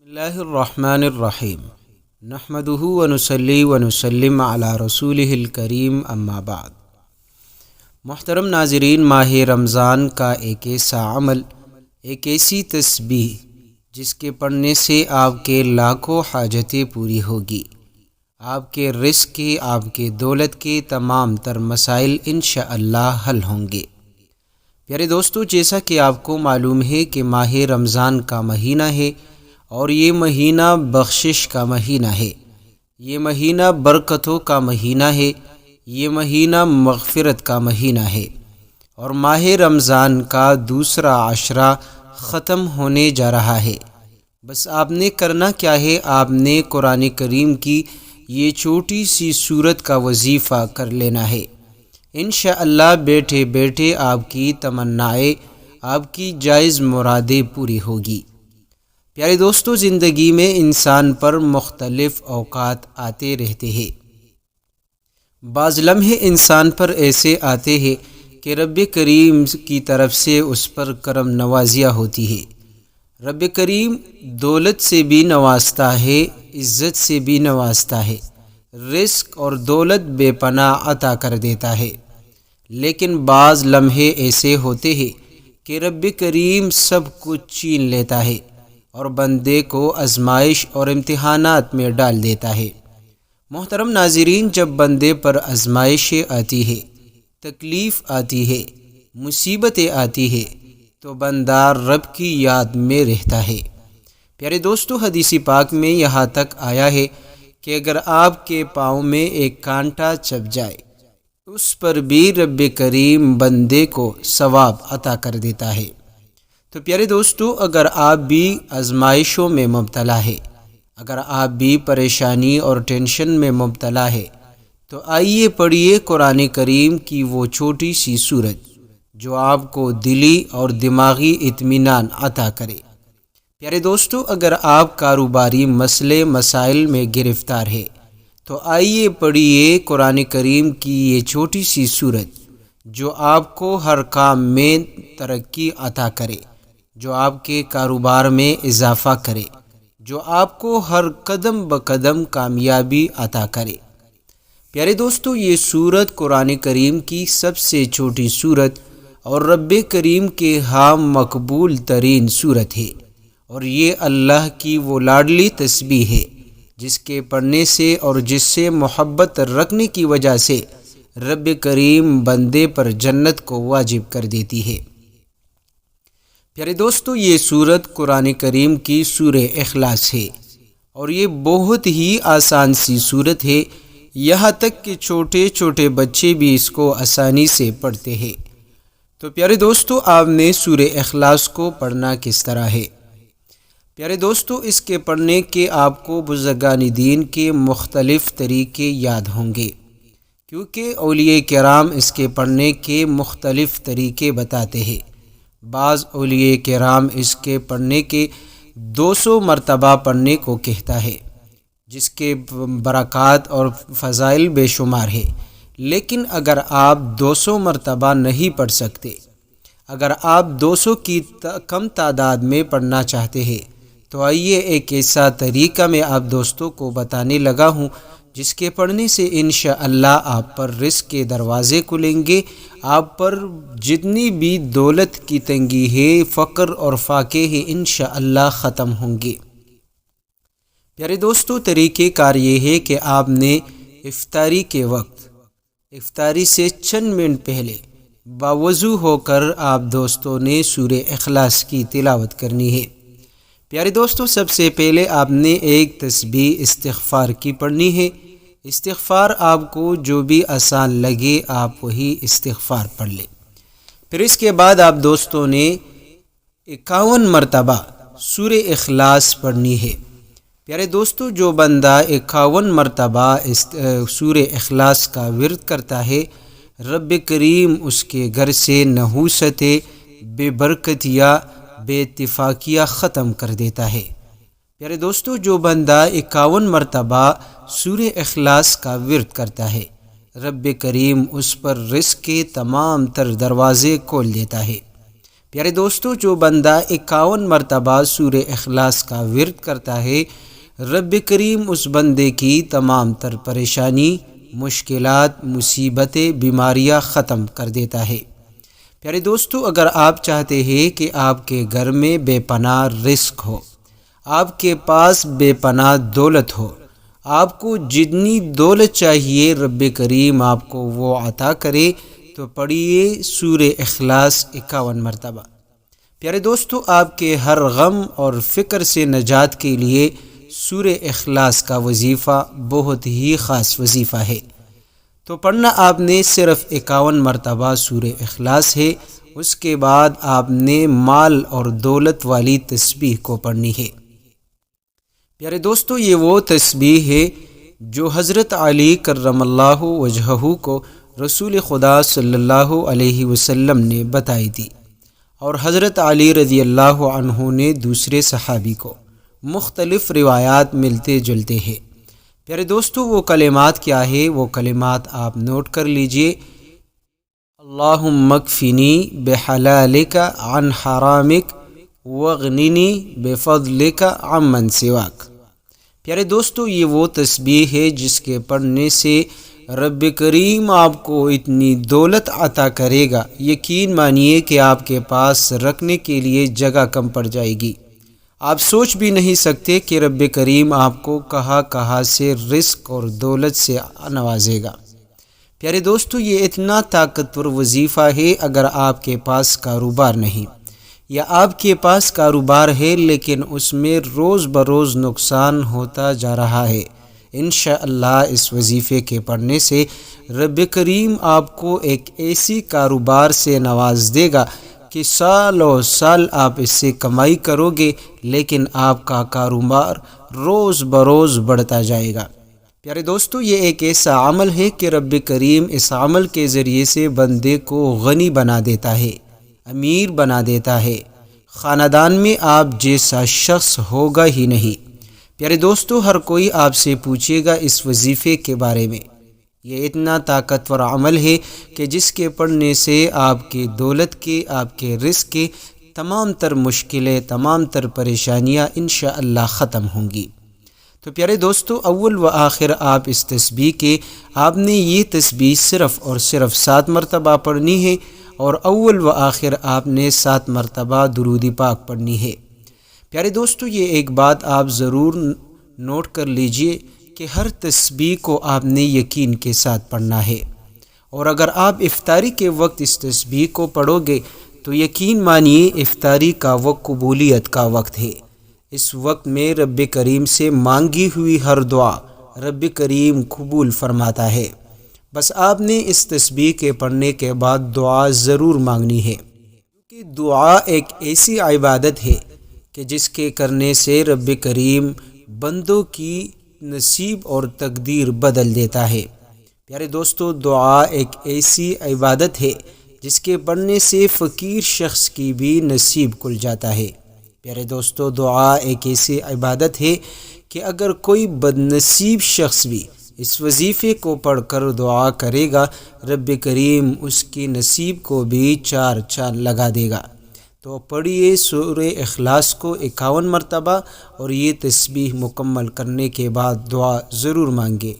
اللہ الرحمن الرحیم نحمدہ ونصلی ونسلم علی رسولہ الکریم اما بعد۔ محترم ناظرین، ماہ رمضان کا ایک ایسا عمل، ایک ایسی تسبیح جس کے پڑھنے سے آپ کے لاکھوں حاجتیں پوری ہوگی، آپ کے رزق کے، آپ کے دولت کے تمام تر مسائل انشاءاللہ حل ہوں گے۔ پیارے دوستو، جیسا کہ آپ کو معلوم ہے کہ ماہ رمضان کا مہینہ ہے اور یہ مہینہ بخشش کا مہینہ ہے، یہ مہینہ برکتوں کا مہینہ ہے، یہ مہینہ مغفرت کا مہینہ ہے، اور ماہ رمضان کا دوسرا عشرہ ختم ہونے جا رہا ہے۔ بس آپ نے کرنا کیا ہے، آپ نے قرآن کریم کی یہ چھوٹی سی سورت کا وظیفہ کر لینا ہے۔ انشاءاللہ بیٹھے بیٹھے آپ کی تمنائیں، آپ کی جائز مرادیں پوری ہوگی۔ پیارے دوستو، زندگی میں انسان پر مختلف اوقات آتے رہتے ہیں۔ بعض لمحے انسان پر ایسے آتے ہیں کہ رب کریم کی طرف سے اس پر کرم نوازیاں ہوتی ہے۔ رب کریم دولت سے بھی نوازتا ہے، عزت سے بھی نوازتا ہے، رزق اور دولت بے پناہ عطا کر دیتا ہے۔ لیکن بعض لمحے ایسے ہوتے ہیں کہ رب کریم سب کچھ چھین لیتا ہے اور بندے کو آزمائش اور امتحانات میں ڈال دیتا ہے۔ محترم ناظرین، جب بندے پر آزمائشیں آتی ہے، تکلیف آتی ہے، مصیبتیں آتی ہے، تو بندہ رب کی یاد میں رہتا ہے۔ پیارے دوستو، حدیث پاک میں یہاں تک آیا ہے کہ اگر آپ کے پاؤں میں ایک کانٹا چبھ جائے، اس پر بھی رب کریم بندے کو ثواب عطا کر دیتا ہے۔ تو پیارے دوستو، اگر آپ بھی آزمائشوں میں مبتلا ہے، اگر آپ بھی پریشانی اور ٹینشن میں مبتلا ہے، تو آئیے پڑھیے قرآن کریم کی وہ چھوٹی سی سورت جو آپ کو دلی اور دماغی اطمینان عطا کرے۔ پیارے دوستو، اگر آپ کاروباری مسئلے مسائل میں گرفتار ہے، تو آئیے پڑھیے قرآن کریم کی یہ چھوٹی سی سورت جو آپ کو ہر کام میں ترقی عطا کرے، جو آپ کے کاروبار میں اضافہ کرے، جو آپ کو ہر قدم بقدم کامیابی عطا کرے۔ پیارے دوستو، یہ سورت قرآن کریم کی سب سے چھوٹی سورت اور رب کریم کے ہاں مقبول ترین سورت ہے، اور یہ اللہ کی وہ لاڈلی تسبیح ہے جس کے پڑھنے سے اور جس سے محبت رکھنے کی وجہ سے رب کریم بندے پر جنت کو واجب کر دیتی ہے۔ پیارے دوستو، یہ سورت قرآن کریم کی سورہ اخلاص ہے، اور یہ بہت ہی آسان سی سورت ہے، یہاں تک کہ چھوٹے چھوٹے بچے بھی اس کو آسانی سے پڑھتے ہیں۔ تو پیارے دوستو، آپ نے سورہ اخلاص کو پڑھنا کس طرح ہے؟ پیارے دوستو، اس کے پڑھنے کے آپ کو بزرگان دین کے مختلف طریقے یاد ہوں گے، کیونکہ اولیاء کرام اس کے پڑھنے کے مختلف طریقے بتاتے ہیں۔ بعض اولیاء کرام اس کے پڑھنے کے 200 مرتبہ پڑھنے کو کہتا ہے، جس کے برکات اور فضائل بے شمار ہے۔ لیکن اگر آپ 200 مرتبہ نہیں پڑھ سکتے، اگر آپ 200 کی کم تعداد میں پڑھنا چاہتے ہیں، تو آئیے ایک ایسا طریقہ میں آپ دوستوں کو بتانے لگا ہوں جس کے پڑھنے سے انشاءاللہ آپ پر رزق کے دروازے کھلیں گے، آپ پر جتنی بھی دولت کی تنگی ہے، فقر اور فاقے ہے، انشاءاللہ ختم ہوں گے۔ پیارے دوستو، طریقہ کار یہ ہے کہ آپ نے افطاری کے وقت، افطاری سے چند منٹ پہلے باوضو ہو کر آپ دوستوں نے سورہ اخلاص کی تلاوت کرنی ہے۔ پیارے دوستو، سب سے پہلے آپ نے ایک تسبیح استغفار کی پڑھنی ہے۔ استغفار آپ کو جو بھی آسان لگے آپ وہی استغفار پڑھ لیں۔ پھر اس کے بعد آپ دوستوں نے 51 مرتبہ سورہ اخلاص پڑھنی ہے۔ پیارے دوستو، جو بندہ 51 مرتبہ سورہ اخلاص کا ورد کرتا ہے، رب کریم اس کے گھر سے نحوستیں، بے برکتیاں، بے اتفاقیاں ختم کر دیتا ہے۔ پیارے دوستو، جو بندہ 51 مرتبہ سورہ اخلاص کا ورد کرتا ہے، رب کریم اس پر رزق کے تمام تر دروازے کھول دیتا ہے۔ پیارے دوستو، جو بندہ 51 مرتبہ سورہ اخلاص کا ورد کرتا ہے، رب کریم اس بندے کی تمام تر پریشانی، مشکلات، مصیبتیں، بیماریاں ختم کر دیتا ہے۔ پیارے دوستو، اگر آپ چاہتے ہیں کہ آپ کے گھر میں بے پناہ رزق ہو، آپ کے پاس بے پناہ دولت ہو، آپ کو جتنی دولت چاہیے رب کریم آپ کو وہ عطا کرے، تو پڑھیے سورہ اخلاص 51 مرتبہ۔ پیارے دوستو، آپ کے ہر غم اور فکر سے نجات کے لیے سورہ اخلاص کا وظیفہ بہت ہی خاص وظیفہ ہے۔ تو پڑھنا آپ نے صرف 51 مرتبہ سورہ اخلاص ہے۔ اس کے بعد آپ نے مال اور دولت والی تسبیح کو پڑھنی ہے۔ پیارے دوستو، یہ وہ تسبیح ہے جو حضرت علی کرم اللہ وجہہ کو رسول خدا صلی اللہ علیہ وسلم نے بتائی تھی، اور حضرت علی رضی اللہ عنہ نے دوسرے صحابی کو۔ مختلف روایات ملتے جلتے ہیں۔ پیارے دوستو، وہ کلمات کیا ہے؟ وہ کلمات آپ نوٹ کر لیجئے۔ اللہم اکفنی بحلالک عن حرامک واغننی بفضلک عمن سواک۔ پیارے دوستو، یہ وہ تسبیح ہے جس کے پڑھنے سے رب کریم آپ کو اتنی دولت عطا کرے گا، یقین مانیے کہ آپ کے پاس رکھنے کے لیے جگہ کم پڑ جائے گی۔ آپ سوچ بھی نہیں سکتے کہ رب کریم آپ کو کہاں سے رزق اور دولت سے نوازے گا۔ پیارے دوستو، یہ اتنا طاقتور وظیفہ ہے۔ اگر آپ کے پاس کاروبار نہیں، یا آپ کے پاس کاروبار ہے لیکن اس میں روز بروز نقصان ہوتا جا رہا ہے، انشاءاللہ اس وظیفے کے پڑھنے سے رب کریم آپ کو ایک ایسی کاروبار سے نواز دے گا کہ سالوں سال آپ اس سے کمائی کرو گے، لیکن آپ کا کاروبار روز بروز بڑھتا جائے گا۔ پیارے دوستو، یہ ایک ایسا عمل ہے کہ رب کریم اس عمل کے ذریعے سے بندے کو غنی بنا دیتا ہے، امیر بنا دیتا ہے۔ خاندان میں آپ جیسا شخص ہوگا ہی نہیں۔ پیارے دوستو، ہر کوئی آپ سے پوچھے گا اس وظیفے کے بارے میں۔ یہ اتنا طاقتور عمل ہے کہ جس کے پڑھنے سے آپ کی دولت کے، آپ کے رزق کے تمام تر مشکلیں، تمام تر پریشانیاں انشاءاللہ ختم ہوں گی۔ تو پیارے دوستو، اول و آخر آپ اس تسبیح کے، آپ نے یہ تسبیح صرف اور صرف 7 مرتبہ پڑھنی ہے، اور اول و آخر آپ نے 7 مرتبہ درود پاک پڑھنی ہے۔ پیارے دوستو، یہ ایک بات آپ ضرور نوٹ کر لیجئے کہ ہر تسبیح کو آپ نے یقین کے ساتھ پڑھنا ہے، اور اگر آپ افطاری کے وقت اس تسبیح کو پڑھو گے تو یقین مانیے افطاری کا وقت قبولیت کا وقت ہے۔ اس وقت میں رب کریم سے مانگی ہوئی ہر دعا رب کریم قبول فرماتا ہے۔ بس آپ نے اس تسبیح کے پڑھنے کے بعد دعا ضرور مانگنی ہے، کیونکہ دعا ایک ایسی عبادت ہے کہ جس کے کرنے سے رب کریم بندوں کی نصیب اور تقدیر بدل دیتا ہے۔ پیارے دوستو، دعا ایک ایسی عبادت ہے جس کے پڑھنے سے فقیر شخص کی بھی نصیب کھل جاتا ہے۔ پیارے دوستو، دعا ایک ایسی عبادت ہے کہ اگر کوئی بد نصیب شخص بھی اس وظیفے کو پڑھ کر دعا کرے گا، رب کریم اس کی نصیب کو بھی 4 چاند لگا دے گا۔ تو پڑھیے سورہ اخلاص کو 51 مرتبہ، اور یہ تسبیح مکمل کرنے کے بعد دعا ضرور مانگے۔